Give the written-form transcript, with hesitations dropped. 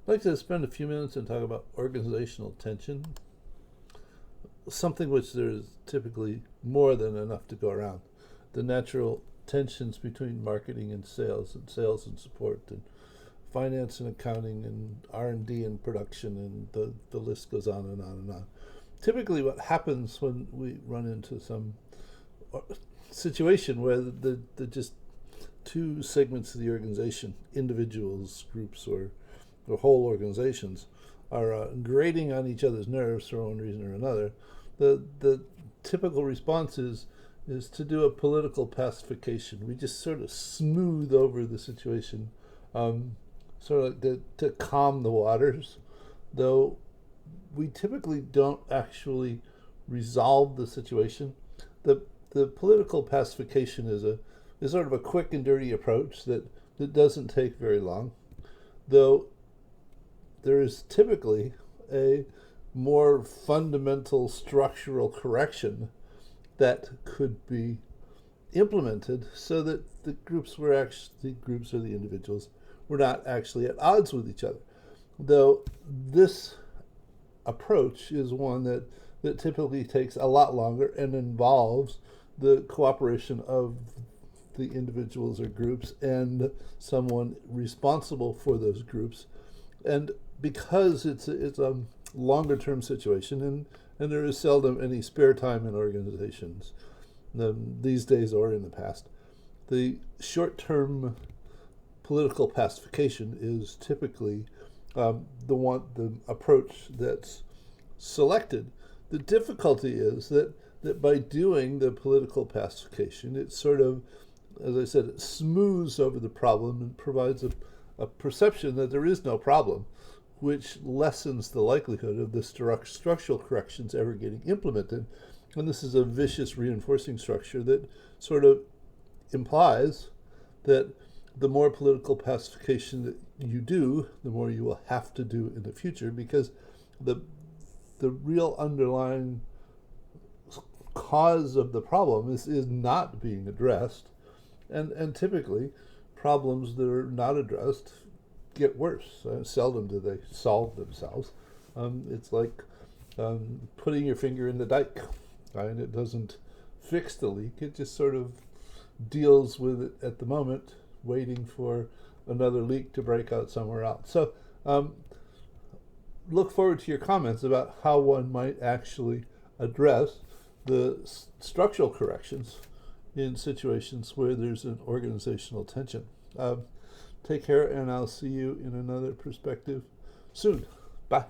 I'd like to spend a few minutes and talk about organizational tension, something which there's typically more than enough to go around. The natural tensions between marketing and sales and support, and finance and accounting, and R&D and production, and the list goes on and on and on. Typically what happens when we run into some situation where the just two segments of the organization, individuals, groups, or whole organizations, are grating on each other's nerves for one reason or another, the typical response is to do a political pacification. We just sort of smooth over the situation, sort of to calm the waters, though we typically don't actually resolve the situation. The political pacification is sort of a quick and dirty approach that doesn't take very long, though there is typically a more fundamental structural correction that could be implemented so that the groups or the individuals were not actually at odds with each other. Though this approach is one that typically takes a lot longer and involves the cooperation of the individuals or groups and someone responsible for those groups. And because it's a longer term situation, and there is seldom any spare time in organizations these days or in the past, the short term political pacification is typically the approach that's selected. The difficulty is that by doing the political pacification, it sort of, as I said, it smooths over the problem and provides a perception that there is no problem, which lessens the likelihood of the structural corrections ever getting implemented. And this is a vicious reinforcing structure that sort of implies that the more political pacification that you do, the more you will have to do in the future, because the real underlying cause of the problem is not being addressed, and typically problems that are not addressed get worse. Seldom do they solve themselves. It's like putting your finger in the dike, and it doesn't fix the leak. It just sort of deals with it at the moment, waiting for another leak to break out somewhere else. So look forward to your comments about how one might actually address the structural corrections in situations where there's an organizational tension. Take care, and I'll see you in another perspective soon. Bye.